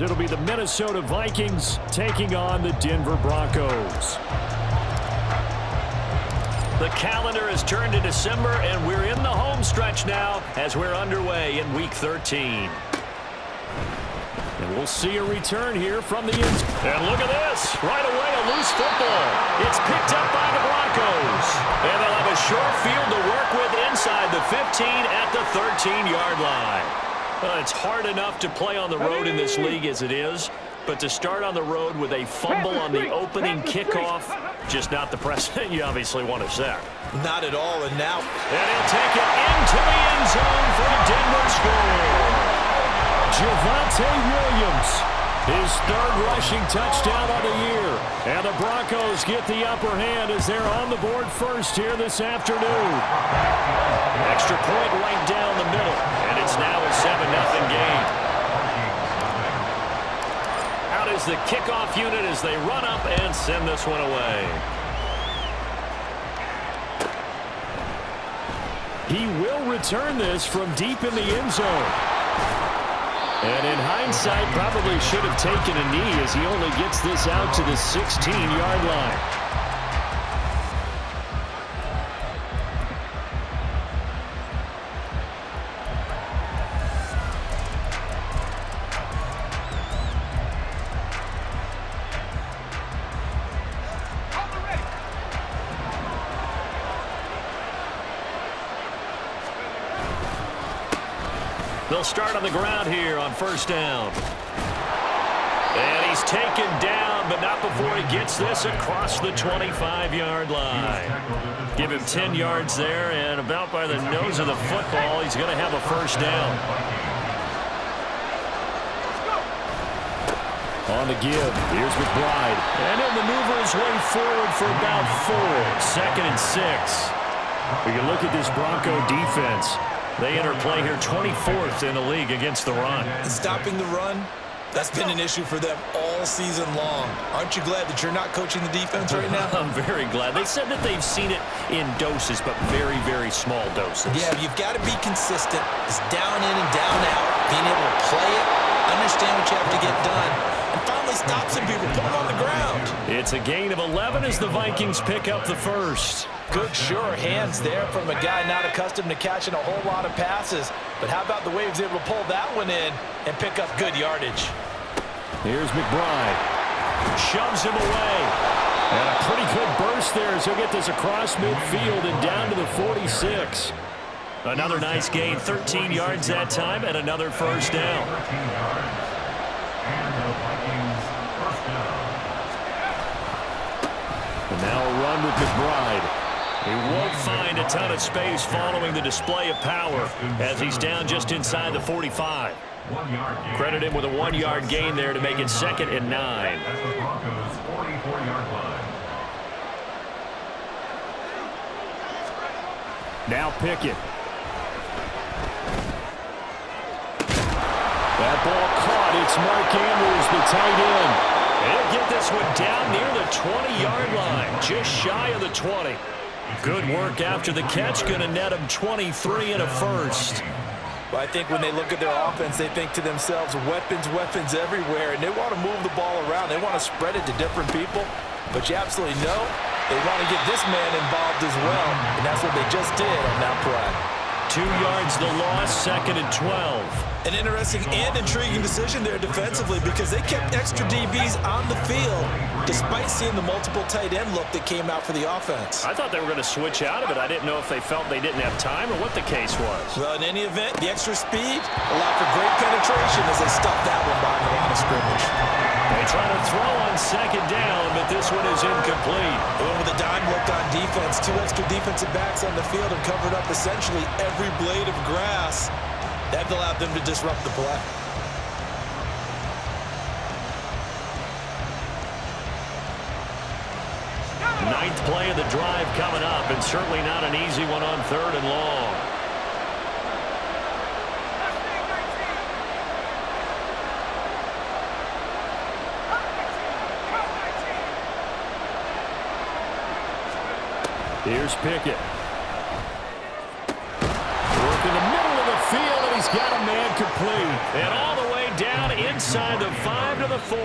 It'll be the Minnesota Vikings taking on the Denver Broncos. The calendar has turned to December, and we're in the home stretch now as we're underway in Week 13. And we'll see a return here from the end. And look at this. Right away, a loose football. It's picked up by the Broncos. And they'll have a short field to work with inside the 15 at the 13-yard line. Well, it's hard enough to play on the road in this league as it is, but to start on the road with a fumble on the opening kickoff, just not the precedent you obviously want to set. Not at all, and now. And he'll take it into the end zone for a Denver score. Javonte Williams, his third rushing touchdown of the year. And the Broncos get the upper hand as they're on the board first here this afternoon. Extra point right down the middle, and it's now a 7-0 game. Out is the kickoff unit as they run up and send this one away. He will return this from deep in the end zone. And in hindsight, probably should have taken a knee as he only gets this out to the 16-yard line. They'll start on the ground here on first down. And he's taken down, but not before he gets this across the 25-yard line. Give him 10 yards there, and about by the nose of the football, he's going to have a first down. On the give, here's McBride. And he'll maneuver his way forward for about 4. 2nd and 6. We can look at this Bronco defense. They enter play here 24th in the league against the run. And stopping the run, that's been an issue for them all season long. Aren't you glad that you're not coaching the defense right now? I'm very glad. They said that they've seen it in doses, but very, very small doses. Yeah, you've got to be consistent. It's down in and down out. Being able to play it, understand what you have to get done, and finally stop some people, put them on the ground. It's a gain of 11 as the Vikings pick up the first. Good, sure hands there from a guy not accustomed to catching a whole lot of passes. But how about the way he was able to pull that one in and pick up good yardage? Here's McBride. Shoves him away. And a pretty good burst there as he'll get this across midfield and down to the 46. Another nice gain, 13 yards that time, and another first down. And now a run with McBride. He won't find a ton of space following the display of power as he's down just inside the 45. Credit him with a 1-yard gain there to make it 2nd and 9. Now Pickett. That ball caught. It's Mark Andrews, the tight end. He'll get this one down near the 20-yard line, just shy of the 20. Good work after the catch, going to net him 23 and a first. Well, I think when they look at their offense, they think to themselves, weapons, weapons everywhere, and they want to move the ball around. They want to spread it to different people, but you absolutely know they want to get this man involved as well, and that's what they just did on that play. 2 yards the loss, 2nd and 12. An interesting and intriguing decision there defensively because they kept extra DBs on the field despite seeing the multiple tight end look that came out for the offense. I thought they were going to switch out of it. I didn't know if they felt they didn't have time or what the case was. Well, in any event, the extra speed allowed for great penetration as they stuffed that one behind the line of scrimmage. They try to throw on 2nd down, but this one is incomplete. Well, with a dime look on defense, 2 extra defensive backs on the field and covered up essentially every blade of grass. That allowed them to disrupt the play. Ninth play of the drive coming up, and certainly not an easy one on 3rd and long. Here's Pickett. Work in the middle of the field, and he's got a man complete. And all the way down into inside the 5 to the 4.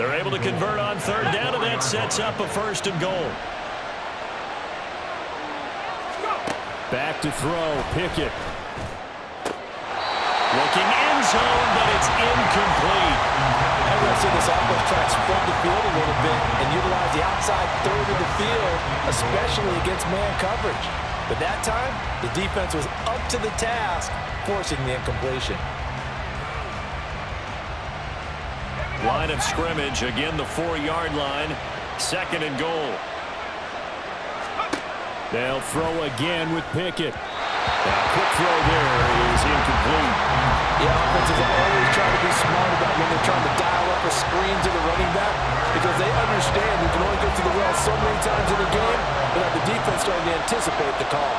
They're able to convert on third down, and that sets up a 1st and goal. Back to throw, Pickett. Looking end zone, but it's incomplete. I want to see this offense try to spread the field a little bit and utilize the outside third of the field, especially against man coverage. But that time, the defense was up to the task, forcing the incompletion. Line of scrimmage, again the 4-yard line, 2nd and goal. They'll throw again with Pickett. That quick throw there is incomplete. The offenses are always trying to be smart about when they're trying to dial up a screen to the running back because they understand you can only go to the well so many times in the game without the defense starting to anticipate the call.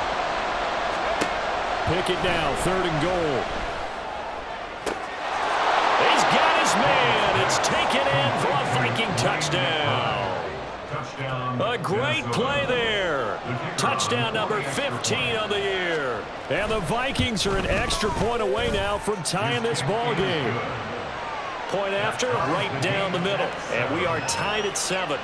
Pickett now, 3rd and goal. He's got his man. It's taken in for a Viking touchdown. A great play there. Touchdown number 15 on the year. And the Vikings are an extra point away now from tying this ball game. Point after, right down the middle. And we are tied at 7.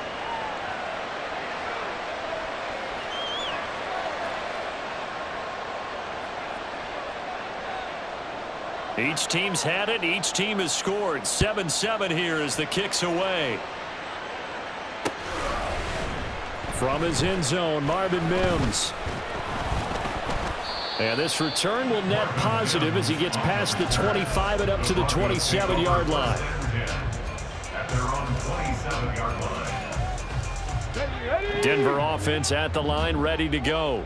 Each team's had it. Each team has scored. 7-7 here as the kick's away. From his end zone, Marvin Mims. And this return will net positive as he gets past the 25 and up to the 27-yard line. Denver offense at the line, ready to go.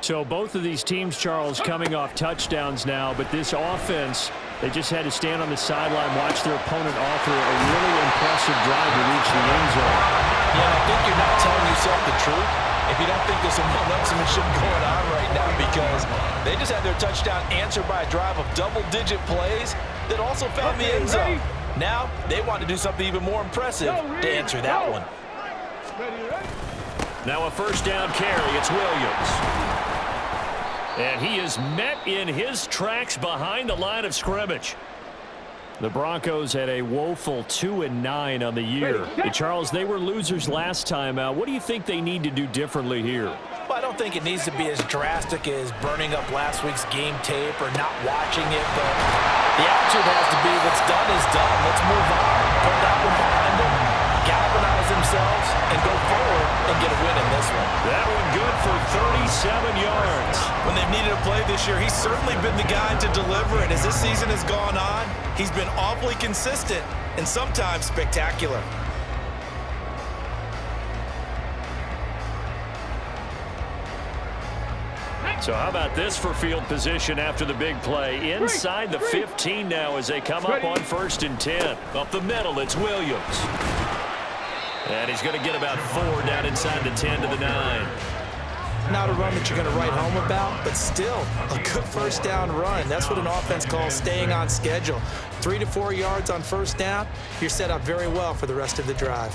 So both of these teams, Charles, coming off touchdowns now, but this offense, they just had to stand on the sideline, watch their opponent offer a really impressive drive to reach the end zone. Yeah, I think you're not telling yourself the truth if you don't think there's some one-upsmanship going on right now because they just had their touchdown answered by a drive of double-digit plays that also found the end zone. Now, they want to do something even more impressive to answer that one. Now a 1st down carry. It's Williams. And he is met in his tracks behind the line of scrimmage. The Broncos had a woeful 2-9 on the year. Hey, Charles, they were losers last time out. What do you think they need to do differently here? Well, I don't think it needs to be as drastic as burning up last week's game tape or not watching it, but the attitude has to be what's done is done. Let's move on. Put that one behind them, galvanize themselves, and go forward and get a win in this one. That one good for 37 yards. When they've needed a play this year, he's certainly been the guy to deliver it. As this season has gone on, he's been awfully consistent and sometimes spectacular. So how about this for field position after the big play? Inside the 15 now as they come up on 1st and 10. Up the middle, it's Williams. And he's going to get about 4 down inside the 10 to the 9. Not a run that you're going to write home about, but still a good 1st down run. That's what an offense calls staying on schedule. 3 to 4 yards on 1st down, you're set up very well for the rest of the drive.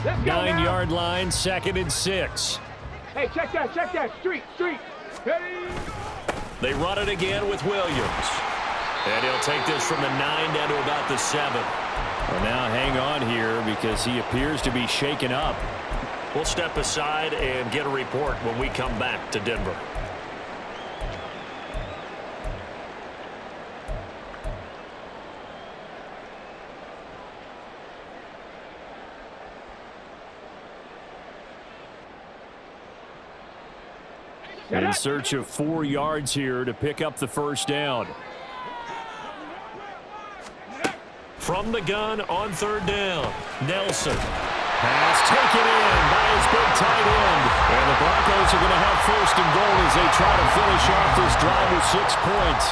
Let's go 9-yard line, 2nd and 6. Hey, check that. Street. Hey. They run it again with Williams. And he'll take this from the 9 down to about the 7. Well, now hang on here because he appears to be shaken up. We'll step aside and get a report when we come back to Denver. In search of 4 yards here to pick up the 1st down. From the gun on 3rd down, Nelson. Pass taken in by his big tight end. And the Broncos are going to have 1st and goal as they try to finish off this drive with 6 points.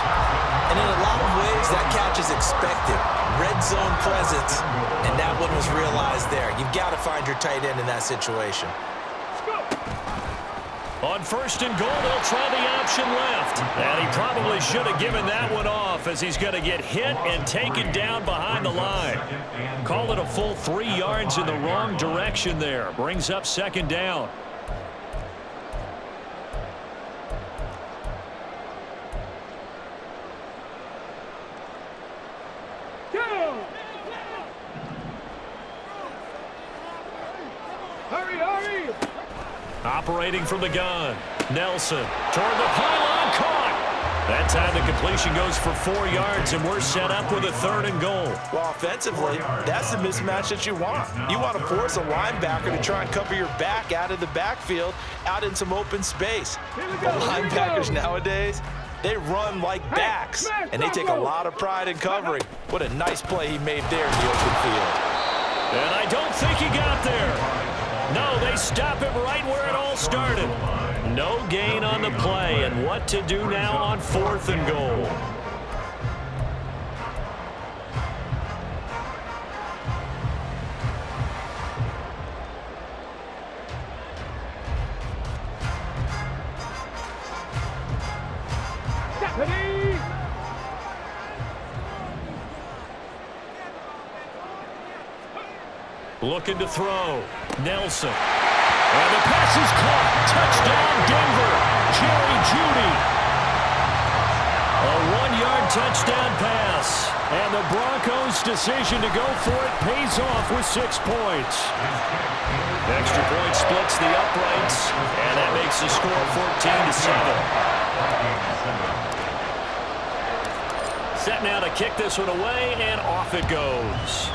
And in a lot of ways, that catch is expected. Red zone presence, and that one was realized there. You've got to find your tight end in that situation. On 1st and goal, they'll try the option left. And he probably should have given that one off as he's going to get hit and taken down behind the line. Call it a full 3 yards in the wrong direction there. Brings up 2nd down. go. Hurry, hurry. Operating from the gun. Nelson toward the pylon, caught. That time the completion goes for 4 yards, and we're set up with a 3rd and goal. Well, offensively, that's the mismatch that you want. You want to force a linebacker to try and cover your back out of the backfield, out in some open space. But linebackers nowadays, they run like backs, and they take a lot of pride in covering. What a nice play he made there in the open field. And I don't think he got there. No, they stop him right where it all started. No gain on the play, and what to do now on 4th and goal. Ready. Looking to throw. Nelson. And the pass is caught. Touchdown, Denver. Jerry Jeudy. A 1-yard touchdown pass. And the Broncos' decision to go for it pays off with 6 points. Extra point splits the uprights. And that makes the score 14-7. Set now to kick this one away, and off it goes.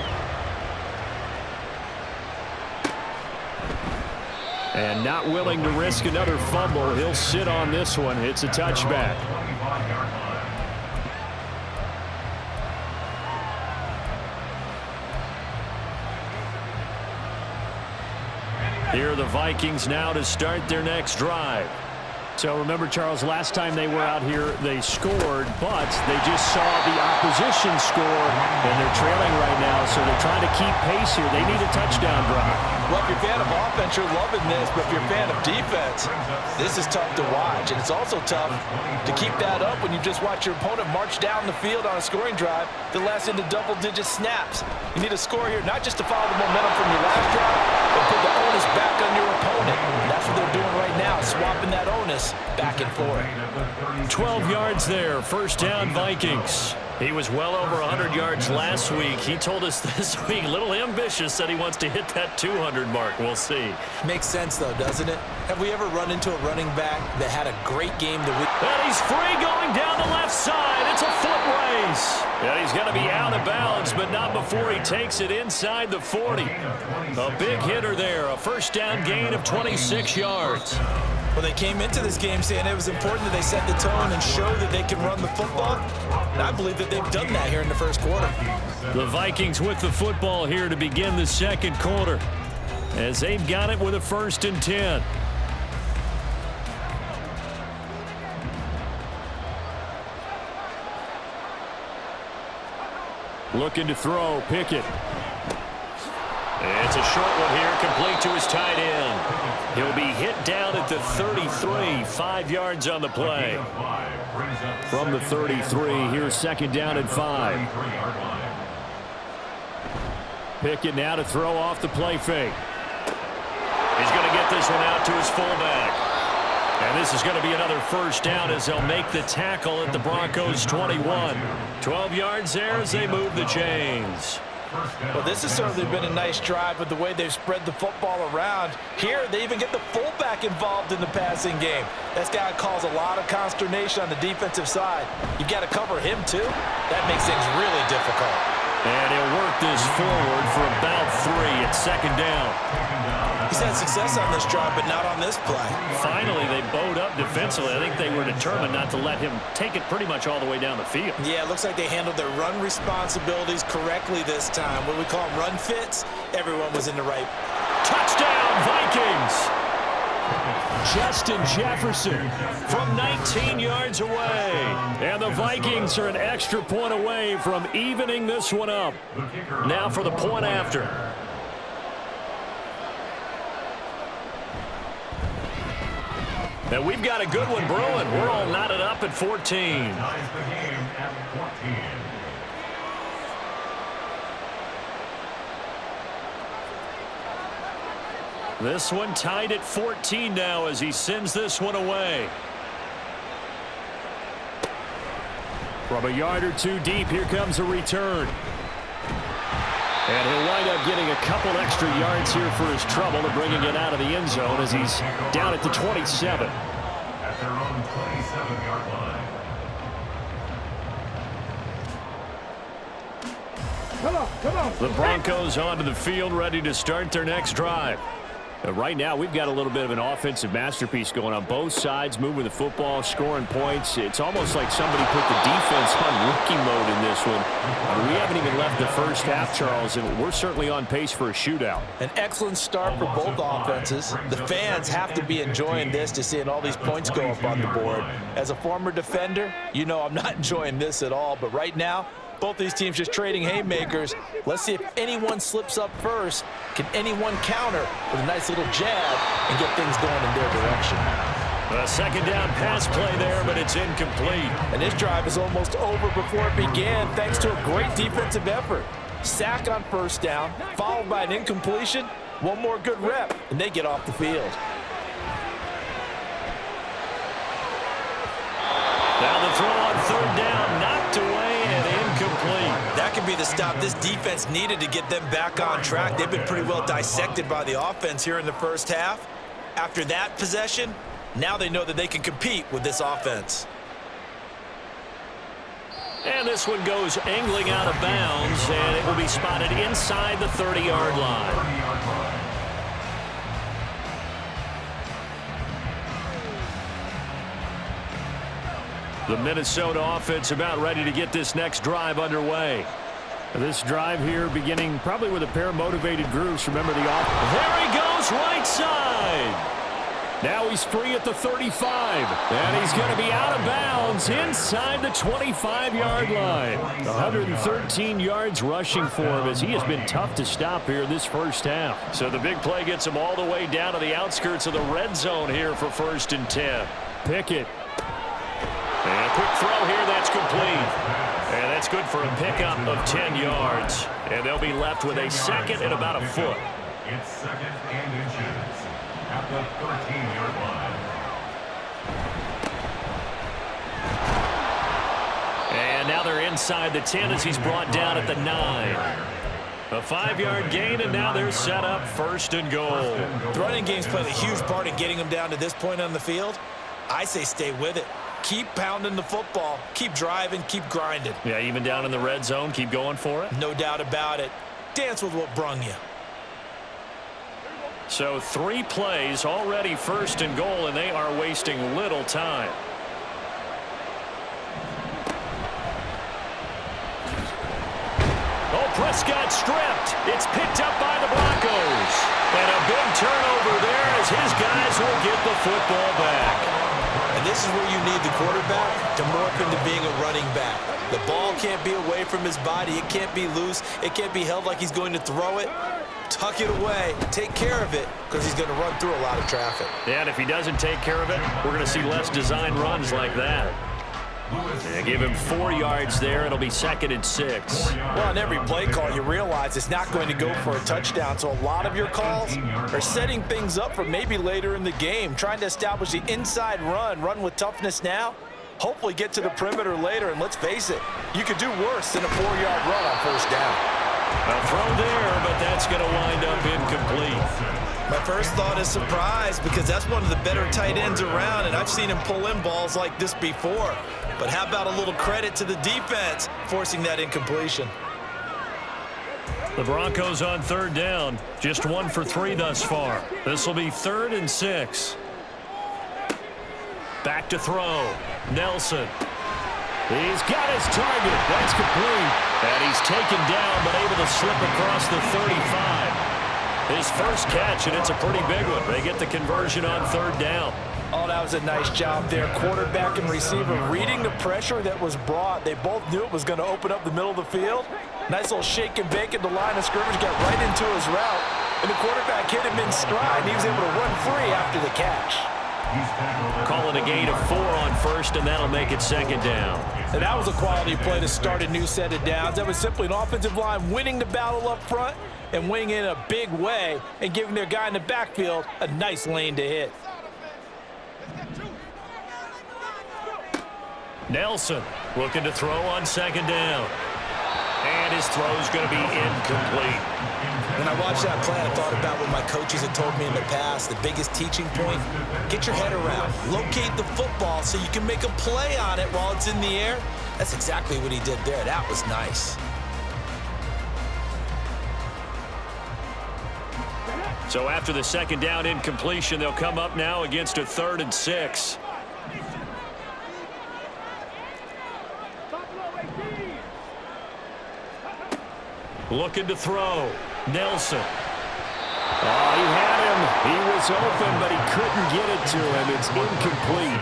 And not willing to risk another fumble, he'll sit on this one. It's a touchback. Here are the Vikings now to start their next drive. So remember, Charles, last time they were out here, they scored, but they just saw the opposition score, and they're trailing right now, so they're trying to keep pace here. They need a touchdown drive. Well, if you're a fan of offense, you're loving this, but if you're a fan of defense, this is tough to watch, and it's also tough to keep that up when you just watch your opponent march down the field on a scoring drive that lasts into double-digit snaps. You need a score here, not just to follow the momentum from your last drive, but put the onus back on your opponent. And that's what they're doing right now, swapping that onus back and forth. 12 yards there, 1st down Vikings. He was well over 100 yards last week. He told us this week, a little ambitious, said he wants to hit that 200 mark. We'll see. Makes sense, though, doesn't it? Have we ever run into a running back that had a great game the week? And he's free going down the left side. It's a foot race. Yeah, he's going to be out of bounds, but not before he takes it inside the 40. A big hitter there, a 1st down gain of 26 yards. Well, they came into this game saying it was important that they set the tone and show that they can run the football. And I believe that they've done that here in the 1st quarter. The Vikings with the football here to begin the 2nd quarter, as they've got it with a 1st and 10. Looking to throw, Pickett. It's a short one here, complete to his tight end. He'll be hit down at the 33, 5 yards on the play. From the 33, here's 2nd down and 5. Pickett now to throw off the play fake. He's going to get this one out to his fullback. And this is going to be another 1st down as they'll make the tackle at the Broncos' 21. 12 yards there as they move the chains. Well, this has certainly been a nice drive with the way they've spread the football around. Here, they even get the fullback involved in the passing game. That's got to cause a lot of consternation on the defensive side. You've got to cover him, too. That makes things really difficult. And he'll work this forward for about 3 at 2nd down. He's had success on this drive, but not on this play. Finally, they bowed up defensively. I think they were determined not to let him take it pretty much all the way down the field. Yeah, it looks like they handled their run responsibilities correctly this time. What we call them run fits, everyone was in the right. Touchdown, Vikings! Justin Jefferson from 19 yards away. And the Vikings are an extra point away from evening this one up. Now for the point after. And we've got a good one brewing. We're all knotted up at 14. This one tied at 14 now as he sends this one away. From a yard or two deep, here comes a return. And he'll wind up getting a couple extra yards here for his trouble and bringing it out of the end zone as he's down at the 27. At their own 27-yard line. Come on. The Broncos onto the field, ready to start their next drive. Right now, we've got a little bit of an offensive masterpiece going on both sides, moving the football, scoring points. It's almost like somebody put the defense on rookie mode in this one. We haven't even left the first half, Charles, and we're certainly on pace for a shootout. An excellent start for both offenses. The fans have to be enjoying this to seeing all these points go up on the board. As a former defender, you know I'm not enjoying this at all, but right now, both these teams just trading haymakers. Let's see if anyone slips up first. Can anyone counter with a nice little jab and get things going in their direction? A second down pass play there, but it's incomplete. And this drive is almost over before it began thanks to a great defensive effort. Sack on first down, followed by an incompletion. One more good rep, and they get off the field. Now the throw on third down, knocked away and incomplete. That could be the stop this defense needed to get them back on track. They've been pretty well dissected by the offense here in the first half. After that possession, now they know that they can compete with this offense. And this one goes angling out of bounds, and it will be spotted inside the 30-yard line. The Minnesota offense about ready to get this next drive underway. This drive here beginning probably with a pair of motivated groups. Remember the offense. There he goes, right side. Now he's free at the 35. And he's going to be out of bounds inside the 25-yard line. 113 yards rushing for him as he has been tough to stop here this first half. So the big play gets him all the way down to the outskirts of the red zone here for 1st and 10. Pickett. And a quick throw here, that's complete. And that's good for a pickup of 10 yards. And they'll be left with a second and about a foot. It's second and inches at the 13-yard line. And now they're inside the 10 as he's brought down at the 9. A 5-yard gain, and now they're set up 1st and goal. The running game's played a huge part in getting them down to this point on the field. I say stay with it. Keep pounding the football. Keep driving. Keep grinding. Yeah, even down in the red zone, keep going for it. No doubt about it. Dance with what brung you. So 3 plays already 1st and goal, and they are wasting little time. Oh, Prescott stripped. It's picked up by the Broncos. And a big turnover there as his guys will get the football back. And this is where you need the quarterback to morph into being a running back. The ball can't be away from his body. It can't be loose. It can't be held like he's going to throw it. Tuck it away. Take care of it because he's going to run through a lot of traffic. Yeah, and if he doesn't take care of it, we're going to see less design runs like that. Yeah, give him 4 yards there. It'll be 2nd and 6. Well, on every play call, you realize it's not going to go for a touchdown. So a lot of your calls are setting things up for maybe later in the game, trying to establish the inside run with toughness now, hopefully get to the perimeter later. And let's face it, you could do worse than a 4-yard run on 1st down. A throw there, but that's going to wind up incomplete. My first thought is surprise because that's one of the better tight ends around, and I've seen him pull in balls like this before. But how about a little credit to the defense forcing that incompletion? The Broncos on 3rd down. Just 1 for 3 thus far. This will be 3rd and 6. Back to throw. Nelson. He's got his target. That's complete. And he's taken down but able to slip across the 35. His first catch, and it's a pretty big one. They get the conversion on 3rd down. Oh, that was a nice job there. Quarterback and receiver reading the pressure that was brought. They both knew it was going to open up the middle of the field. Nice little shake and bake at the line of scrimmage, got right into his route. And the quarterback hit him in stride, and he was able to run free after the catch. Calling a gain of 4 on 1st, and that'll make it 2nd down. And that was a quality play to start a new set of downs. That was simply an offensive line winning the battle up front and winning in a big way and giving their guy in the backfield a nice lane to hit. Nelson looking to throw on 2nd down. And his throw's going to be incomplete. When I watched that play, I thought about what my coaches had told me in the past. The biggest teaching point, get your head around. Locate the football so you can make a play on it while it's in the air. That's exactly what he did there. That was nice. So after the second down incompletion, they'll come up now against a 3rd and 6. Looking to throw. Nelson. Oh, he had him. He was open, but he couldn't get it to him. It's incomplete.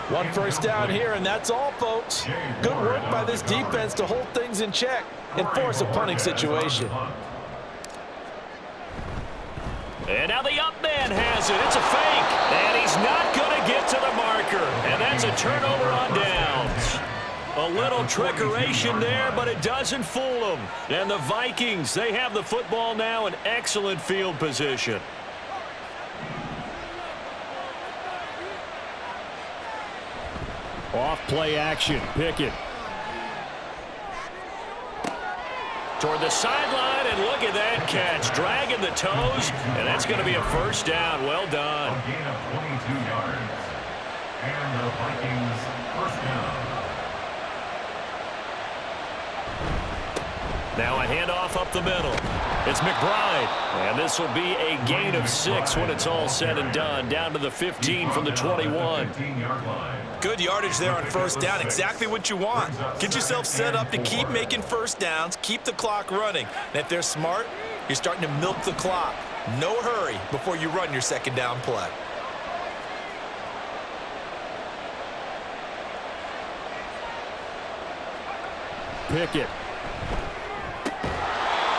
1 first down here, and that's all, folks. Good work by this defense to hold things in check and force a punting situation. And now the up man has it. It's a fake. And he's not going to get to the marker. And that's a turnover on downs. A little trickeration there, but it doesn't fool them. And the Vikings, they have the football now in excellent field position. Off play action. Pickett. Toward the sideline, and look at that catch. Dragging the toes, and that's going to be a first down. Well done. A gain of 22 yards. And the Vikings first down. Now a handoff up the middle. It's McBride. And this will be a gain of 6 when it's all said and done. Down to the 15 from the 21. Good yardage there on first down. Exactly what you want. Get yourself set up to keep making first downs, keep the clock running. And if they're smart, you're starting to milk the clock. No hurry before you run your second down play. Pickett.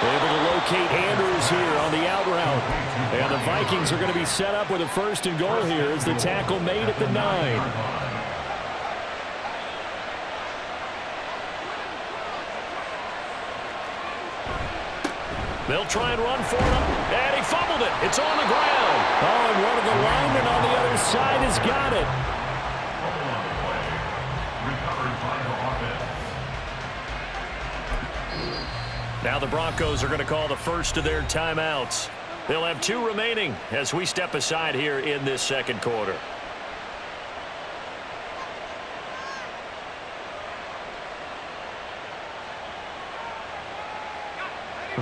Able to locate Andrews here on the out route. And the Vikings are going to be set up with a 1st and goal here as the tackle made at the 9. They'll try and run for him. And he fumbled it. It's on the ground. Oh, and one of the linemen on the other side has got it. Recovered by the offense. Now the Broncos are going to call the first of their timeouts. They'll have 2 remaining as we step aside here in this second quarter.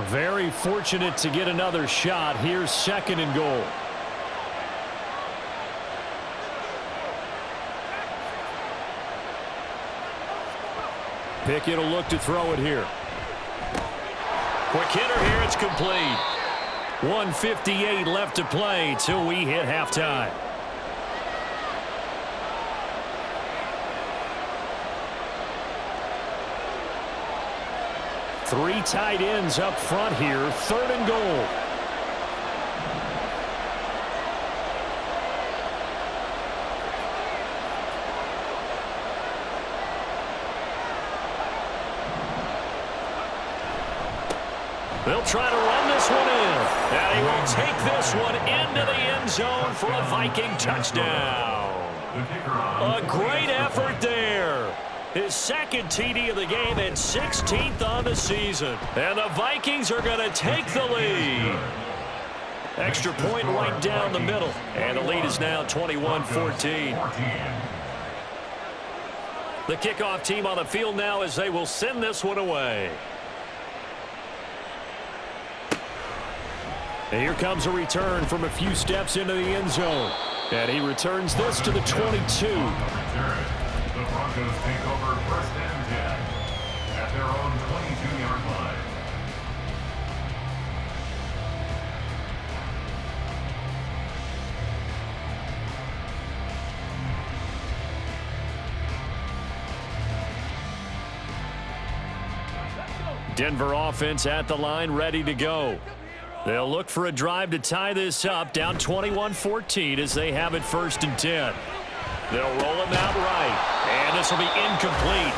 Very fortunate to get another shot. Here's 2nd and goal. Pickett will look to throw it here. Quick hitter here. It's complete. 1:58 left to play till we hit halftime. Three tight ends up front here. 3rd and goal. They'll try to run this one in. And he will take this one into the end zone for a Viking touchdown. A great effort there. His 2nd TD of the game and 16th on the season. And the Vikings are going to take the lead. Extra point right down the middle. And the lead is now 21-14. The kickoff team on the field now as they will send this one away. And here comes a return from a few steps into the end zone. And he returns this to the 22. The Broncos take over 1st and 10 at their own 22-yard line. Denver offense at the line, ready to go. They'll look for a drive to tie this up, down 21-14 as they have it 1st and 10. They'll roll him out right. And this will be incomplete.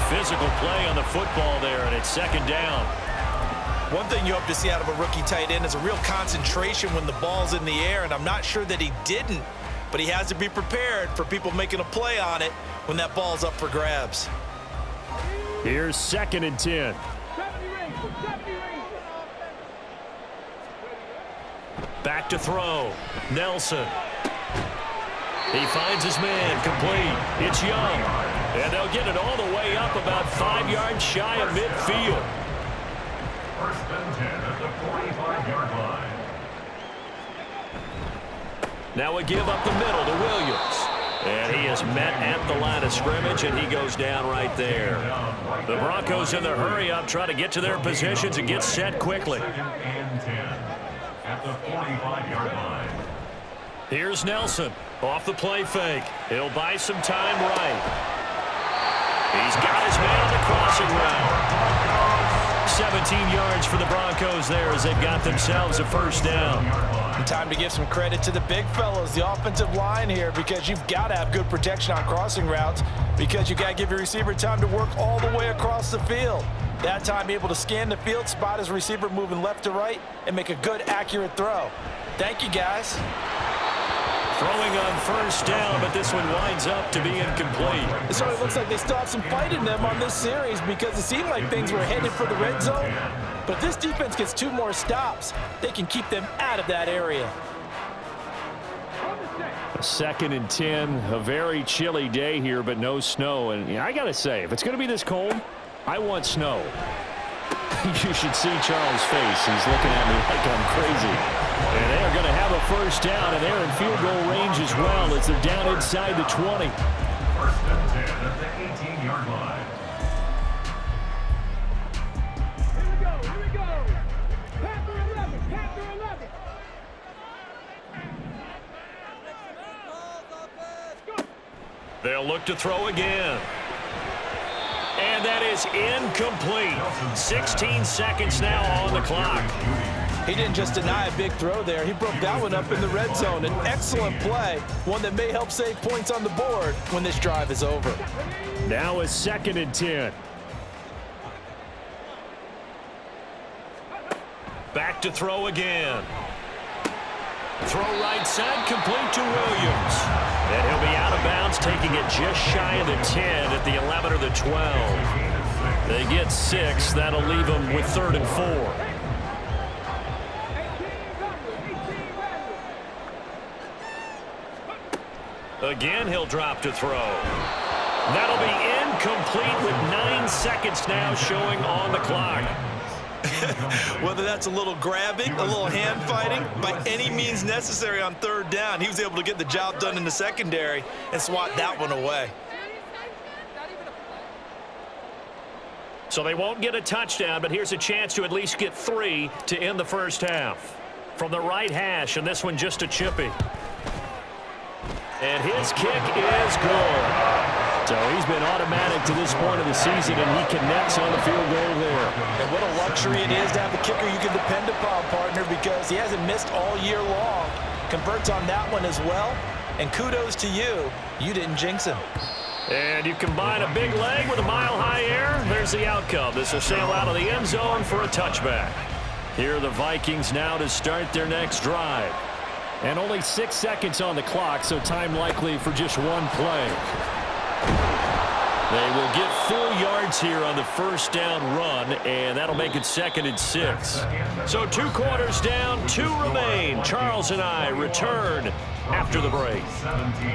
Physical play on the football there, and it's 2nd down. One thing you hope to see out of a rookie tight end is a real concentration when the ball's in the air, and I'm not sure that he didn't, but he has to be prepared for people making a play on it when that ball's up for grabs. Here's 2nd and 10. Back to throw. Nelson. He finds his man, complete. It's Young. And they'll get it all the way up about 5 yards shy of midfield. First and 10 at the 45-yard line. Now we give up the middle to Williams. And he is met at the line of scrimmage, and he goes down right there. The Broncos in the hurry-up try to get to their positions and get set quickly. Second and 10 at the 45-yard line. Here's Nelson off the play fake. He'll buy some time right. He's got his man on the crossing route. 17 yards for the Broncos there as they've got themselves a first down. And time to give some credit to the big fellas, the offensive line here, because you've got to have good protection on crossing routes because you got to give your receiver time to work all the way across the field. That time, be able to scan the field, spot his receiver moving left to right, and make a good, accurate throw. Thank you, guys. Throwing on first down, but this one winds up to be incomplete. It sort of looks like they still have some fight in them on this series because it seemed like things were headed for the red zone. But if this defense gets 2 more stops, they can keep them out of that area. A 2nd and 10, a very chilly day here, but no snow. And I got to say, if it's going to be this cold, I want snow. You should see Charles' face. He's looking at me like I'm crazy. And they're going to have a first down, and they're in field goal range as well as they're down inside the 20. First and 10 at the 18-yard line. Here we go. Panther 11, Panther 11. They'll look to throw again. And that is incomplete. 16 seconds now on the clock. He didn't just deny a big throw there. He broke that one up in the red zone. An excellent play, one that may help save points on the board when this drive is over. Now a 2nd and 10. Back to throw again. Throw right side, complete to Williams. And he'll be out of bounds, taking it just shy of the 10 at the 11 or the 12. They get 6. That'll leave them with 3rd and 4. Again, he'll drop to throw. That'll be incomplete with 9 seconds now showing on the clock. Whether that's a little grabbing, a little hand fighting, by any means necessary on 3rd down, he was able to get the job done in the secondary and swat that one away. So they won't get a touchdown, but here's a chance to at least get 3 to end the first half. From the right hash, and this one just a chippy. And his kick is good. So he's been automatic to this point of the season, and he connects on the field goal there. And what a luxury it is to have a kicker you can depend upon, partner, because he hasn't missed all year long. Converts on that one as well. And kudos to you. You didn't jinx him. And you combine a big leg with a mile-high air, there's the outcome. This will sail out of the end zone for a touchback. Here are the Vikings now to start their next drive. And only 6 seconds on the clock, so time likely for just one play. They will get 4 yards here on the first down run, and that'll make it 2nd and 6. So 2 quarters down, 2 remain. Charles and I return after the break. 17.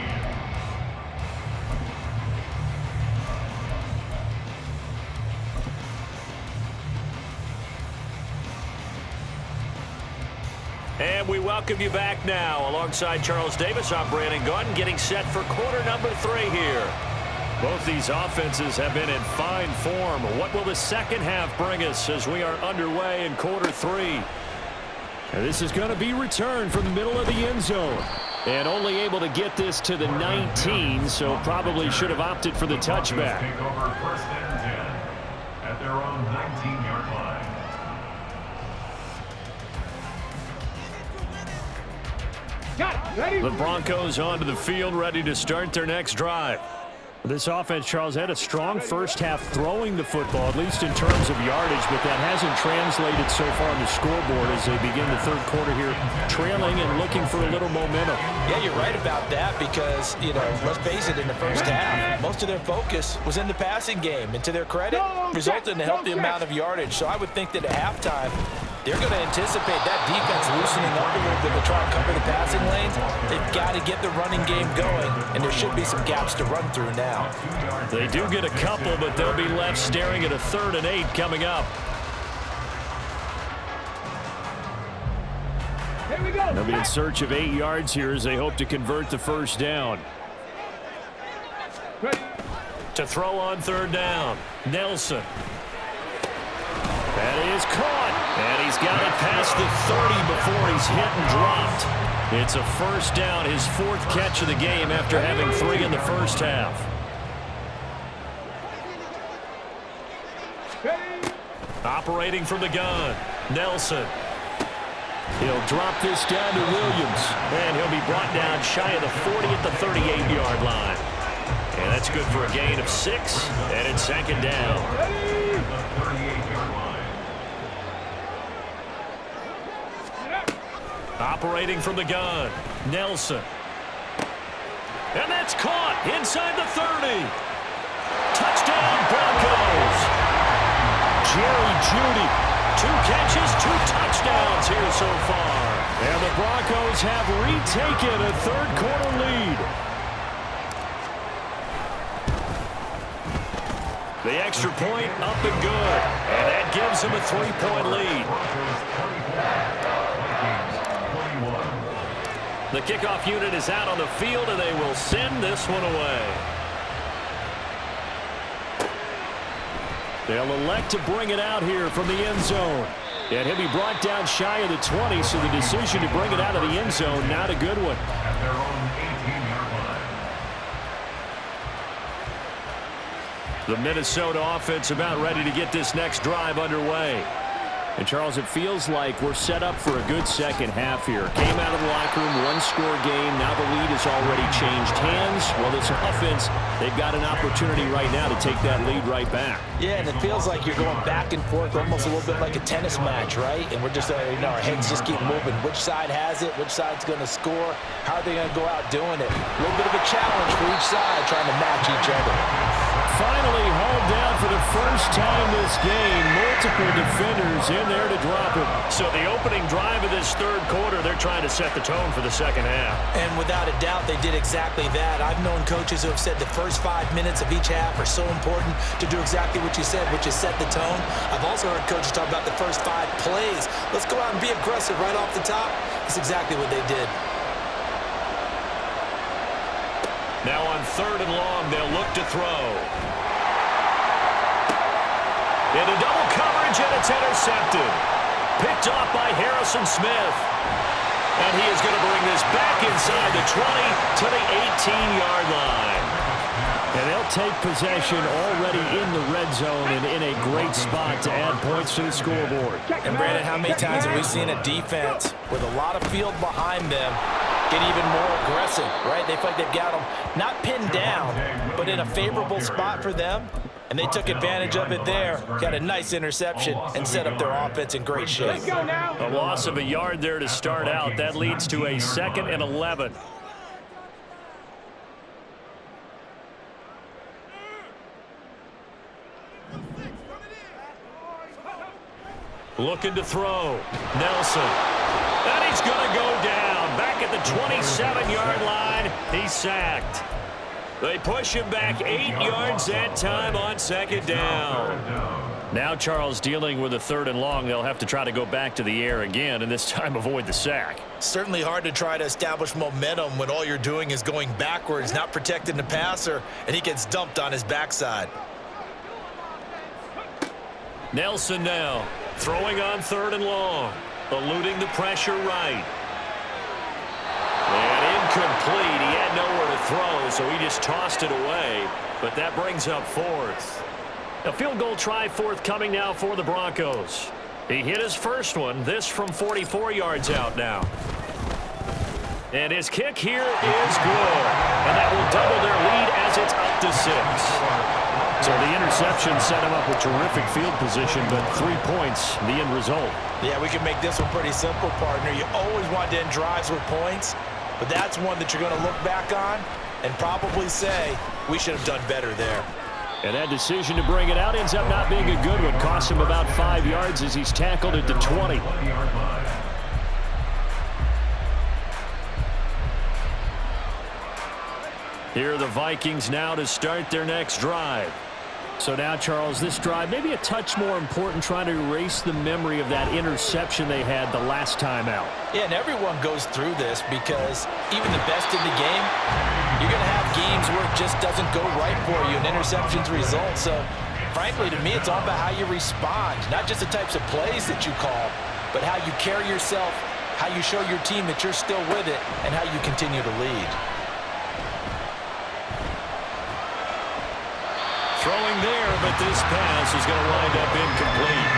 And we welcome you back now. Alongside Charles Davis, I'm Brandon Gunn, getting set for quarter number 3 here. Both these offenses have been in fine form. What will the second half bring us as we are underway in quarter 3? And this is going to be returned from the middle of the end zone. And only able to get this to the 19, so probably should have opted for the touchback. Take over first and 10 at their own 19-yard line. Got it. Ready? The Broncos onto the field, ready to start their next drive. This offense, Charles, had a strong first half throwing the football, at least in terms of yardage, but that hasn't translated so far on the scoreboard as they begin the third quarter here, trailing and looking for a little momentum. Yeah, you're right about that because, let's face it, in the first half, most of their focus was in the passing game. And to their credit, resulted in a healthy amount of yardage. So I would think that at halftime, they're going to anticipate that defense loosening up a little bit to try and cover the passing lanes. They've got to get the running game going, and there should be some gaps to run through now. They do get a couple, but they'll be left staring at a 3rd and 8 coming up. Here we go. They'll be in search of 8 yards here as they hope to convert the first down. Ready. To throw on 3rd down, Nelson. That is caught, and he's got it past the 30 before he's hit and dropped. It's a first down, his 4th catch of the game after having 3 in the first half. Ready. Operating from the gun, Nelson. He'll drop this down to Williams. And he'll be brought down shy of the 40 at the 38-yard line. And that's good for a gain of 6, and it's 2nd down. Ready. 38-yard line. Operating from the gun, Nelson. And that's caught inside the 30. Touchdown, Broncos. Jerry Jeudy, 2 catches, 2 touchdowns here so far. And the Broncos have retaken a third quarter lead. The extra point up and good. And that gives them a 3-point lead. The kickoff unit is out on the field, and they will send this one away. They'll elect to bring it out here from the end zone. And he'll be brought down shy of the 20, so the decision to bring it out of the end zone, not a good one. At their own 18-yard line. The Minnesota offense about ready to get this next drive underway. And, Charles, it feels like we're set up for a good second half here. Came out of the locker room, 1-score game. Now the lead has already changed hands. Well, this offense, they've got an opportunity right now to take that lead right back. Yeah, and it feels like you're going back and forth almost a little bit like a tennis match, right? And we're just, our heads just keep moving. Which side has it? Which side's going to score? How are they going to go out doing it? A little bit of a challenge for each side trying to match each other. Finally hauled down for the first time this game. Multiple defenders in there to drop him. So the opening drive of this third quarter, they're trying to set the tone for the second half. And without a doubt, they did exactly that. I've known coaches who have said the first 5 minutes of each half are so important to do exactly what you said, which is set the tone. I've also heard coaches talk about the first 5 plays. Let's go out and be aggressive right off the top. That's exactly what they did. Now on 3rd and long, they'll look to throw. Into double coverage, and it's intercepted. Picked off by Harrison Smith. And he is going to bring this back inside the 20 to the 18-yard line. And they'll take possession already in the red zone and in a great spot to add points to the scoreboard. And, Brandon, how many times have we seen a defense with a lot of field behind them get even more aggressive, right? They feel like they've got them not pinned down, but in a favorable spot for them. And they took advantage of it there. Got a nice interception and set up their offense in great shape. Let's go now. A loss of a yard there to start out. That leads to a 2nd and 11. Looking to throw. Nelson. And he's going to go down. Back at the 27-yard line. He's sacked. They push him back 8 yards that time on 2nd down. Now Charles dealing with a 3rd and long. They'll have to try to go back to the air again, and this time avoid the sack. Certainly hard to try to establish momentum when all you're doing is going backwards, not protecting the passer, and he gets dumped on his backside. Nelson now throwing on 3rd and long. Eluding the pressure right. And incomplete. He had nowhere to throw, so he just tossed it away. But that brings up 4th. A field goal try forthcoming now for the Broncos. He hit his first one. This from 44 yards out now. And his kick here is good. And that will double their lead as it's up to 6. So the interception set him up with terrific field position, but 3 points, the end result. Yeah, we can make this one pretty simple, partner. You always want to end drives with points, but that's one that you're going to look back on and probably say, we should have done better there. And that decision to bring it out ends up not being a good one. Cost him about 5 yards as he's tackled at the 20. Here are the Vikings now to start their next drive. So now, Charles, this drive maybe a touch more important, trying to erase the memory of that interception they had the last time out. Yeah, and everyone goes through this because even the best in the game, you're going to have games where it just doesn't go right for you, and interceptions result. So, frankly, to me, it's all about how you respond, not just the types of plays that you call, but how you carry yourself, how you show your team that you're still with it, and how you continue to lead. Throwing there, but this pass is going to wind up incomplete.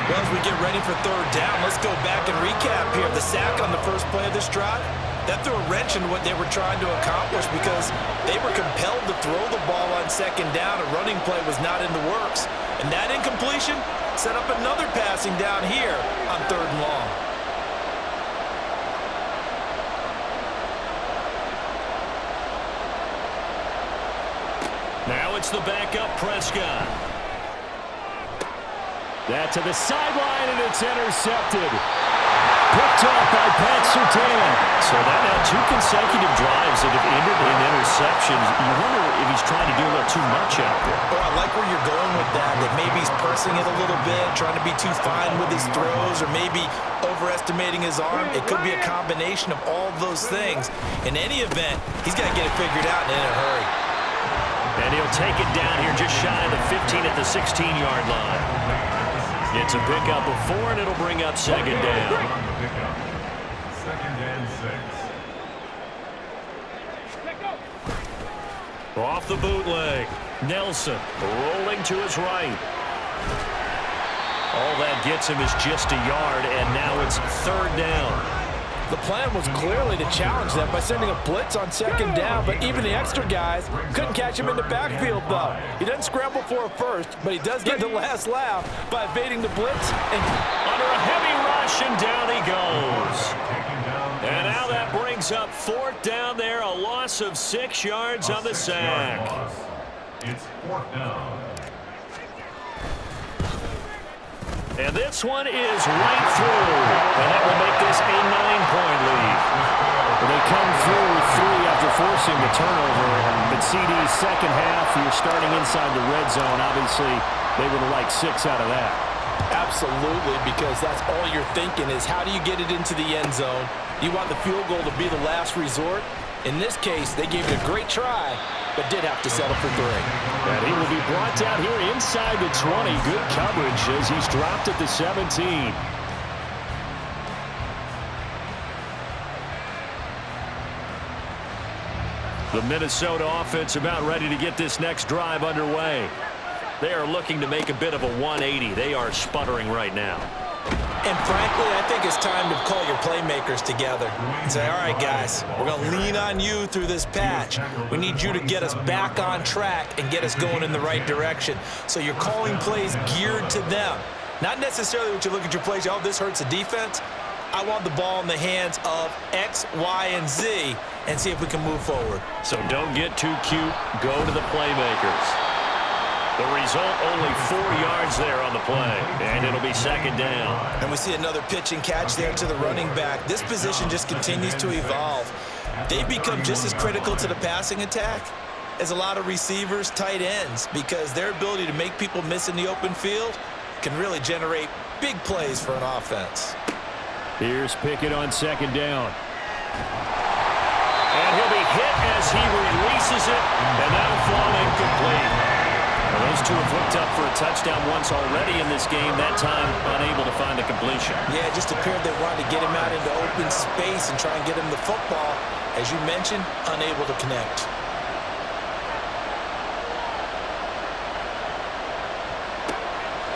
Well, as we get ready for third down, let's go back and recap here. The sack on the first play of this drive, that threw a wrench into what they were trying to accomplish because they were compelled to throw the ball on second down. A running play was not in the works. And that incompletion set up another passing down here on third and long. Now it's the backup Prescott. That to the sideline, and it's intercepted. Picked off by Pat Surtain. So that now 2 consecutive drives that have ended in interceptions. You wonder if he's trying to do a little too much out there. Oh, I like where you're going with that maybe he's pressing it a little bit, trying to be too fine with his throws, or maybe overestimating his arm. It could be a combination of all those things. In any event, he's got to get it figured out and in a hurry. And he'll take it down here just shy of the 15 at the 16-yard line. It's a pickup of 4, and it'll bring up second down. Second and 6. Off the bootleg. Nelson rolling to his right. All that gets him is just a yard, and now it's third down. The plan was clearly to challenge them by sending a blitz on second down, but even the extra guys couldn't catch him in the backfield, though. He doesn't scramble for a first, but he does get the last laugh by evading the blitz. And under a heavy rush, and down he goes. And now that brings up fourth down there, a loss of 6 yards on the sack. It's fourth down. And this one is right through. And that will make this a 9-point lead. They come through with 3 after forcing the turnover. But CD's second half, you're starting inside the red zone. Obviously, they would have liked 6 out of that. absolutely, because that's all you're thinking is how do you get it into the end zone? You want the field goal to be the last resort. In this case, they gave it a great try, but did have to settle for 3. And he will be brought down here inside the 20. Good coverage as he's dropped at the 17. The Minnesota offense about ready to get this next drive underway. They are looking to make a bit of a 180. They are sputtering right now. And frankly, I think it's time to call your playmakers together and say, all right, guys, we're going to lean on you through this patch. We need you to get us back on track and get us going in the right direction. So you're calling plays geared to them. Not necessarily when you look at your plays, oh, this hurts the defense. I want the ball in the hands of X, Y, and Z and see if we can move forward. So don't get too cute. Go to the playmakers. The result, only 4 yards there on the play, and it'll be second down. And we see another pitch and catch there to the running back. This position just continues to evolve. They become just as critical to the passing attack as a lot of receivers, tight ends, because their ability to make people miss in the open field can really generate big plays for an offense. Here's Pickett on second down. And he'll be hit as he releases it, and that'll fall incomplete. Well, those two have hooked up for a touchdown once already in this game, that time unable to find a completion. Yeah, it just appeared they wanted to get him out into open space and try and get him the football. As you mentioned, unable to connect.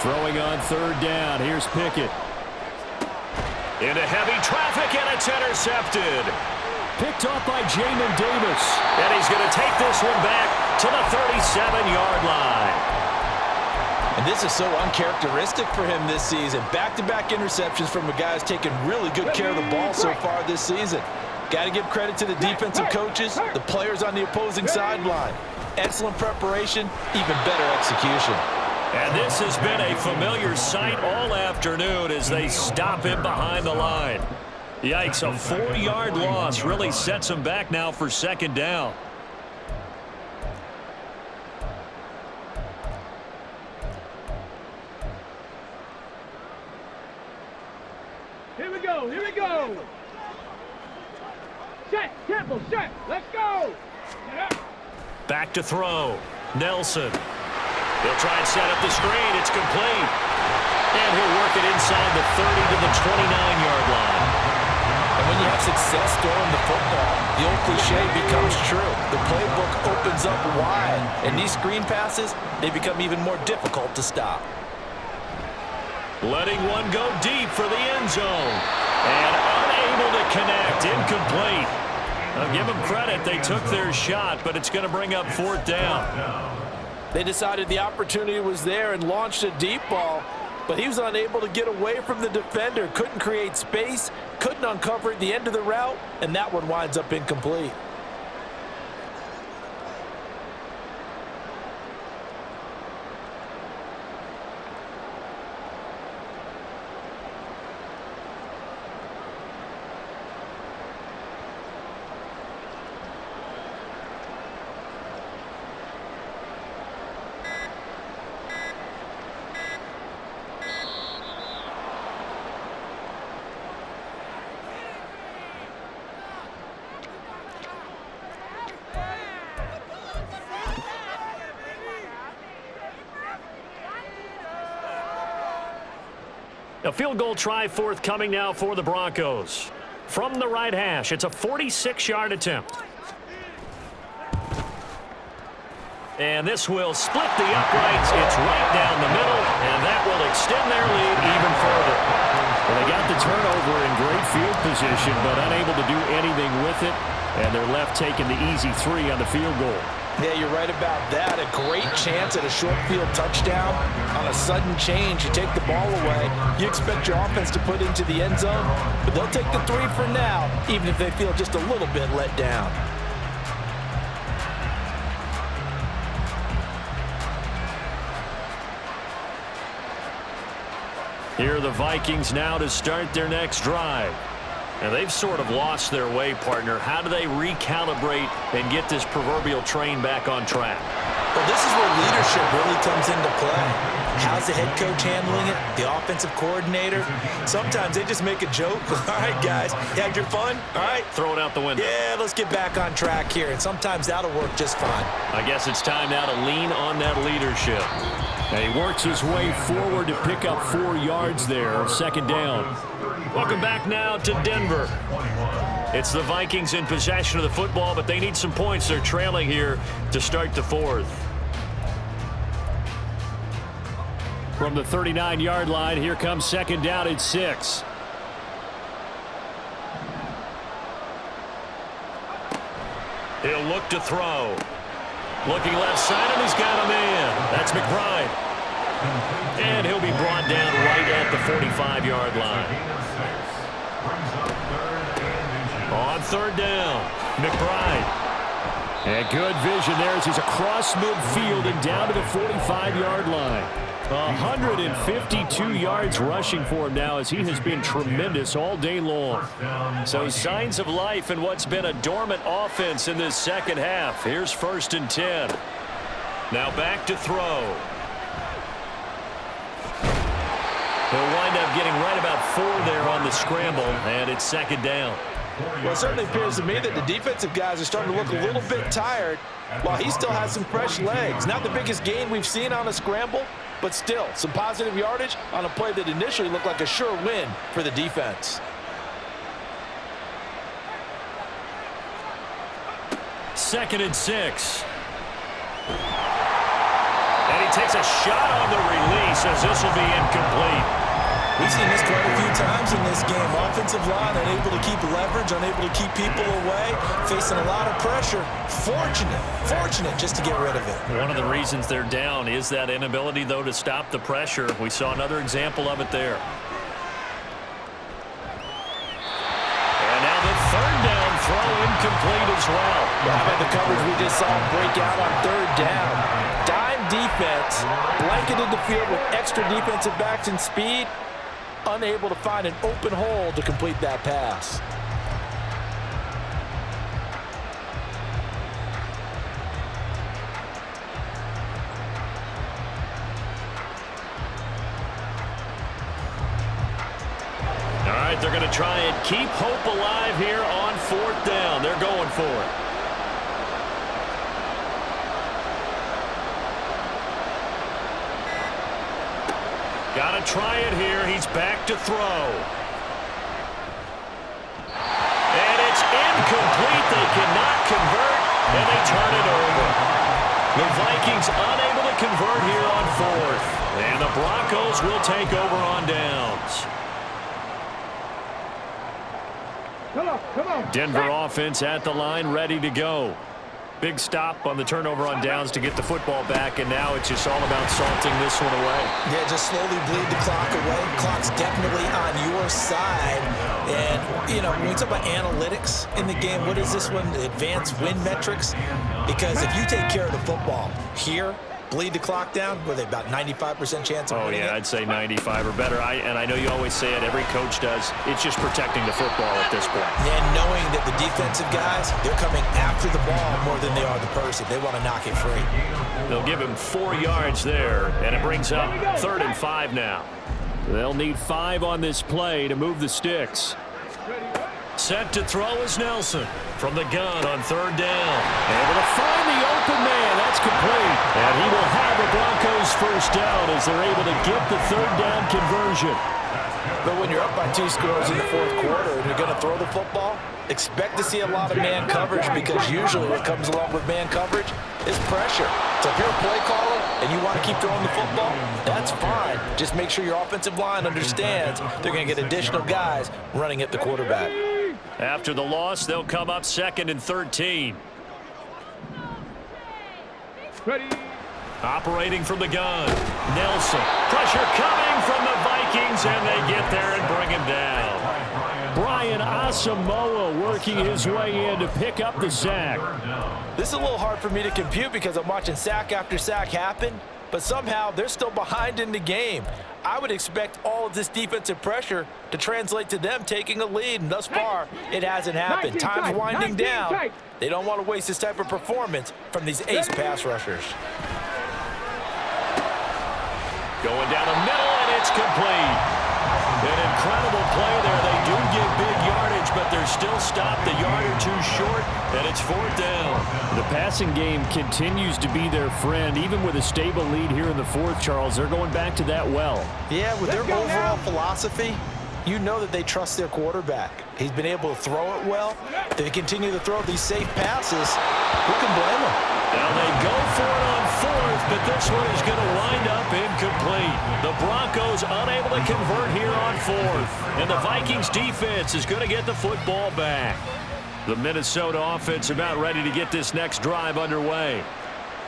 Throwing on third down. Here's Pickett. Into heavy traffic, and it's intercepted. Picked off by Jamin Davis. And he's going to take this one back to the 37-yard line. And this is so uncharacteristic for him this season. Back-to-back interceptions from a guy who's taken really good care of the ball so far this season. Got to give credit to the defensive coaches, the players on the opposing sideline. Excellent preparation, even better execution. And this has been a familiar sight all afternoon as they stop him behind the line. Yikes, a 4-yard loss really sets him back now for second down. Here we go, here we go. Set, tempo, set, let's go. Back to throw. Nelson. He'll try and set up the screen. It's complete. And he'll work it inside the 30 to the 29-yard line. And when you have success throwing the football, the old cliche becomes true. The playbook opens up wide. And these screen passes, they become even more difficult to stop. Letting one go deep for the end zone. And unable to connect. Incomplete. I'll give them credit. They took their shot, but it's going to bring up fourth down. They decided the opportunity was there and launched a deep ball, but he was unable to get away from the defender. Couldn't create space, couldn't uncover at the end of the route, and that one winds up incomplete. A field goal try forthcoming now for the Broncos. From the right hash, it's a 46-yard attempt. And this will split the uprights. It's right down the middle, and that will extend their lead even further. Well, they got the turnover in great field position, but unable to do anything with it, and they're left taking the easy 3 on the field goal. Yeah, you're right about that. A great chance at a short field touchdown. On a sudden change, you take the ball away. You expect your offense to put into the end zone, but they'll take the 3 for now, even if they feel just a little bit let down. Here are the Vikings now to start their next drive. And they've sort of lost their way, partner. How do they recalibrate and get this proverbial train back on track? Well, this is where leadership really comes into play. How's the head coach handling it? The offensive coordinator? Sometimes they just make a joke. All right, guys, you had your fun? All right. Throw it out the window. Yeah, let's get back on track here. And sometimes that'll work just fine. I guess it's time now to lean on that leadership. And he works his way forward to pick up 4 yards there, second down. Welcome back now to Denver. It's the Vikings in possession of the football, but they need some points. They're trailing here to start the fourth. From the 39-yard line, here comes second down at 6. He'll look to throw. Looking left side, and he's got a man. That's McBride. And he'll be brought down right at the 45-yard line. On third down, McBride. And good vision there as he's across midfield and down to the 45-yard line. 152 yards rushing for him now as he has been tremendous all day long. So signs of life in what's been a dormant offense in this second half. Here's 1st and 10. Now back to throw. He'll wind up getting right about 4 there on the scramble, and it's second down. Well, it certainly appears to me that the defensive guys are starting to look a little bit tired while he still has some fresh legs. Not the biggest gain we've seen on a scramble, but still some positive yardage on a play that initially looked like a sure win for the defense. 2nd and 6. And he takes a shot on the release as this will be incomplete. We've seen this quite a few times in this game. Offensive line unable to keep leverage, unable to keep people away, facing a lot of pressure. Fortunate just to get rid of it. One of the reasons they're down is that inability, though, to stop the pressure. We saw another example of it there. And now the third down throw incomplete as well. How about the coverage we just saw break out on third down? Dime defense, blanketed the field with extra defensive backs and speed, unable to find an open hole to complete that pass. All right, they're going to try and keep hope alive here on fourth down. They're going for it. Got to try it here. He's back to throw. And it's incomplete. They cannot convert, and they turn it over. The Vikings unable to convert here on fourth. And the Broncos will take over on downs. Come on. Denver offense at the line, ready to go. Big stop on the turnover on downs to get the football back, and now it's just all about salting this one away. Yeah, just slowly bleed the clock away. Clock's definitely on your side. And, you know, when we talk about analytics in the game, what is this one? Advanced win metrics? Because if you take care of the football here, bleed the clock down, were they about 95% chance of winning it? I'd say 95 or better. And I know you always say it, every coach does. It's just protecting the football at this point. And knowing that the defensive guys, they're coming after the ball more than they are the person. They want to knock it free. They'll give him 4 yards there, and it brings up 3rd and 5 now. They'll need 5 on this play to move the sticks. Set to throw is Nelson from the gun on 3rd down. Able to find the open man. That's complete. And he will have the Broncos first down as they're able to get the 3rd down conversion. But when you're up by 2 scores in the 4th quarter and you're going to throw the football, expect to see a lot of man coverage, because usually what comes along with man coverage is pressure. So if you're a play caller and you want to keep throwing the football, that's fine. Just make sure your offensive line understands they're going to get additional guys running at the quarterback. After the loss, they'll come up 2nd and 13. Ready. Operating from the gun, Nelson. Pressure coming from the Vikings, and they get there and bring him down. Brian Asamoah working his way in to pick up the sack. This is a little hard for me to compute because I'm watching sack after sack happen, but somehow they're still behind in the game. I would expect all of this defensive pressure to translate to them taking a lead, and thus far, it hasn't happened. Time's winding down. They don't want to waste this type of performance from these ace pass rushers. Going down the middle, and it's complete. An incredible play there. They do get big yardage, but they're still stopped a yard or 2 short, and it's 4th down. The passing game continues to be their friend. Even with a stable lead here in the 4th, Charles, they're going back to that well. Yeah, with their overall philosophy, you know that they trust their quarterback. He's been able to throw it well. They continue to throw these safe passes. Who can blame them? Now they go for it on 4th, but this one is going to wind up incomplete. The Broncos unable to convert here on 4th, and the Vikings defense is going to get the football back. The Minnesota offense about ready to get this next drive underway.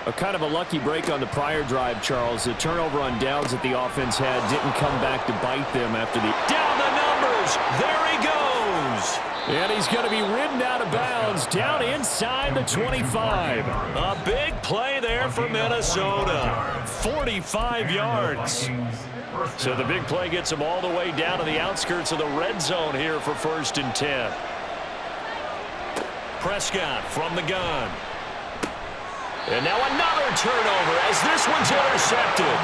A kind of a lucky break on the prior drive, Charles. The turnover on downs that the offense had didn't come back to bite them after the... Down the numbers. There he goes. And he's going to be ridden out of bounds down inside the 25. A big play there for Minnesota. 45 yards. So the big play gets him all the way down to the outskirts of the red zone here for 1st and 10. Prescott from the gun. And now another turnover as this one's intercepted.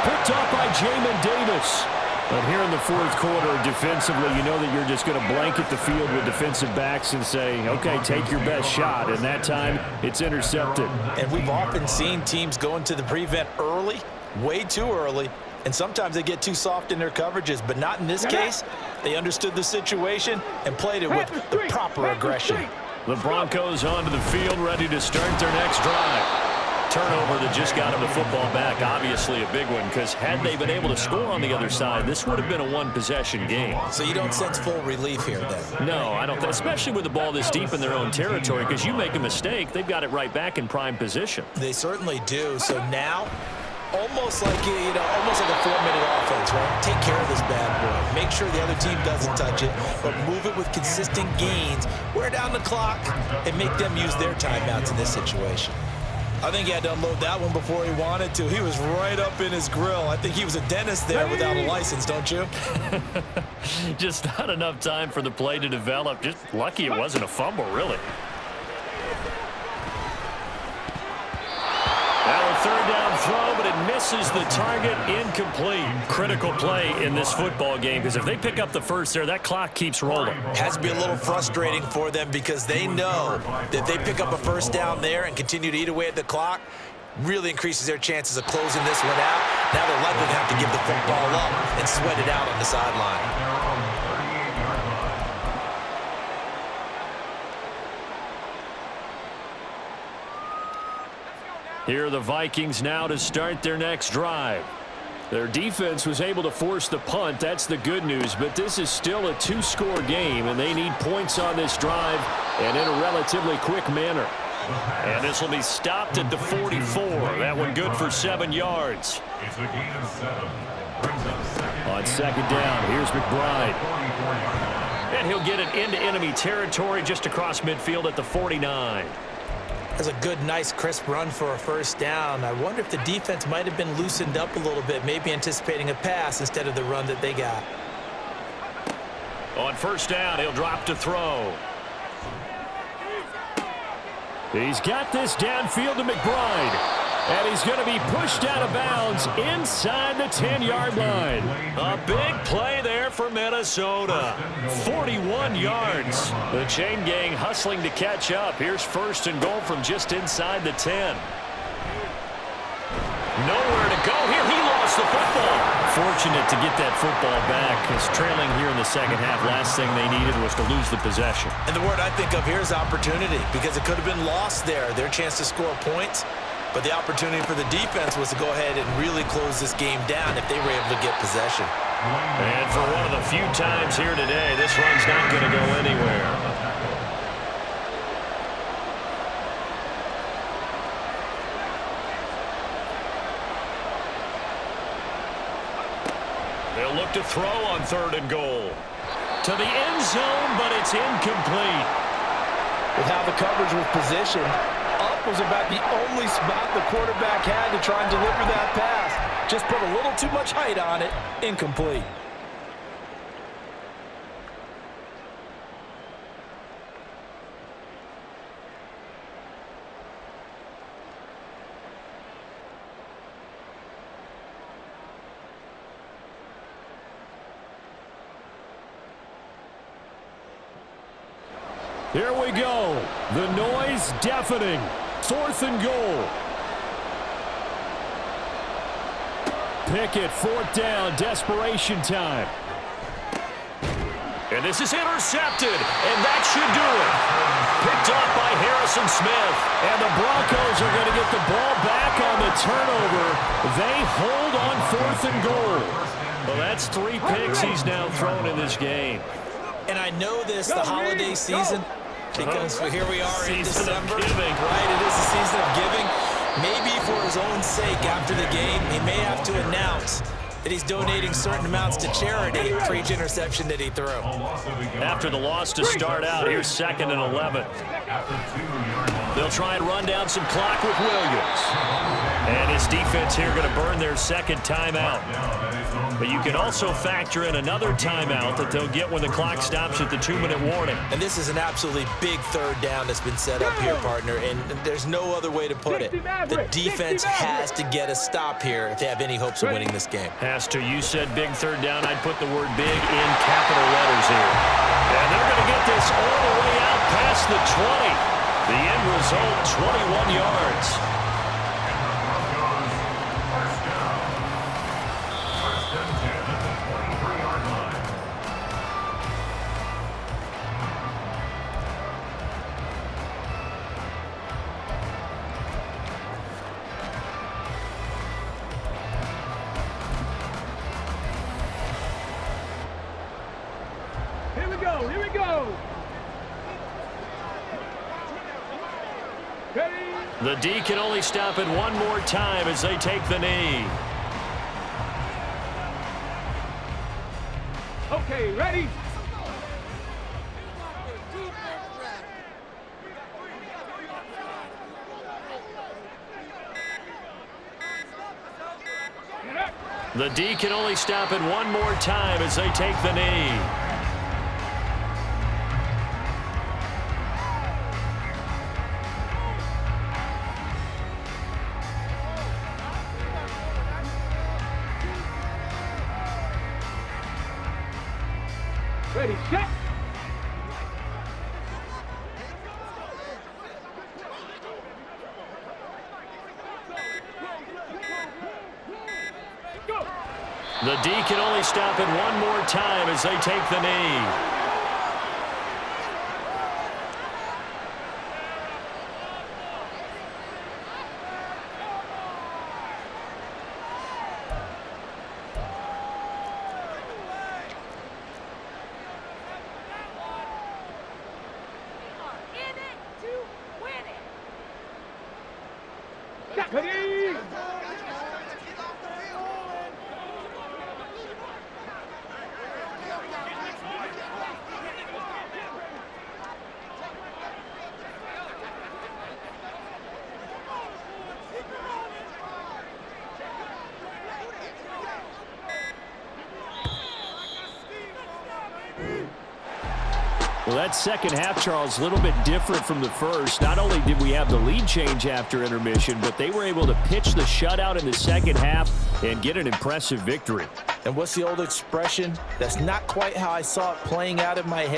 Picked up by Jamin Davis. But here in the 4th quarter, defensively, you know that you're just going to blanket the field with defensive backs and say, okay, take your best shot. And that time, it's intercepted. And we've often seen teams go into the prevent early, way too early, and sometimes they get too soft in their coverages. But not in this case. They understood the situation and played it with the proper aggression. The Broncos onto the field, ready to start their next drive. turnover that just got him the football back. Obviously a big one, because had they been able to score on the other side, this would have been a one-possession game. So you don't sense full relief here then? No, I don't think, especially with the ball this deep in their own territory, because you make a mistake, they've got it right back in prime position. They certainly do. So now, almost like almost like a 4-minute offense, right? Take care of this bad boy. Make sure the other team doesn't touch it, but move it with consistent gains. Wear down the clock and make them use their timeouts in this situation. I think he had to unload that one before he wanted to. He was right up in his grill. I think he was a dentist there without a license, don't you? Just not enough time for the play to develop. Just lucky it wasn't a fumble, really. Now a third down throw, but it misses the target, incomplete. Critical play in this football game, because if they pick up the first there, that clock keeps rolling. Has to be a little frustrating for them, because they know that if they pick up a first down there and continue to eat away at the clock, really increases their chances of closing this one out. Now they're likely to have to give the football up and sweat it out on the sideline. Here are the Vikings now to start their next drive. Their defense was able to force the punt. That's the good news, but this is still a two-score game, and they need points on this drive and in a relatively quick manner. And this will be stopped at the 44. That one good for 7 yards. It's a gain of 7. Brings up second. On second down, here's McBride. And he'll get it into enemy territory just across midfield at the 49. That's a good, nice, crisp run for a first down. I wonder if the defense might have been loosened up a little bit, maybe anticipating a pass instead of the run that they got. On first down, he'll drop to throw. He's got this downfield to McBride. And he's going to be pushed out of bounds inside the 10-yard line. A big play there for Minnesota. 41 yards. The chain gang hustling to catch up. Here's first and goal from just inside the 10. Nowhere to go here. He lost the football. Fortunate to get that football back, because trailing here in the second half, last thing they needed was to lose the possession. And the word I think of here is opportunity, because it could have been lost there. Their chance to score points. But the opportunity for the defense was to go ahead and really close this game down if they were able to get possession. And for one of the few times here today, this run's not going to go anywhere. They'll look to throw on third and goal. To the end zone, but it's incomplete. With how the coverage was positioned, up was about the only spot the quarterback had to try and deliver that pass. Just put a little too much height on it. Incomplete. Here we go. The noise deafening. Fourth and goal. Pickett, fourth down, desperation time. And this is intercepted, and that should do it. Picked up by Harrison Smith. And the Broncos are going to get the ball back on the turnover. They hold on fourth and goal. Well, that's 3 picks he's now thrown in this game. And I know this, the holiday season, because here we are in December. Right, it is the season of giving. Maybe for his own sake after the game, he may have to announce that he's donating certain amounts to charity for each interception that he threw. After the loss to start out, here's second and 11. They'll try and run down some clock with Williams. And his defense here going to burn their second timeout. But you can also factor in another timeout that they'll get when the clock stops at the 2-minute warning. And this is an absolutely big third down that's been set up here, partner, and there's no other way to put it. The defense has to get a stop here if they have any hopes of winning this game. Has to. You said big third down. I'd put the word big in capital letters here. And they're going to get this all the way out past the 20. The end result, 21 yards. go. Here we go. Ready? The D can only stop it one more time as they take the knee. Okay, ready? The D can only stop it one more time as they take the knee. Ready, set. Go. The D can only stop it one more time as they take the knee. Ready? Well, that second half, Charles, a little bit different from the first. Not only did we have the lead change after intermission, but they were able to pitch the shutout in the second half and get an impressive victory. And what's the old expression? That's not quite how I saw it playing out in my head.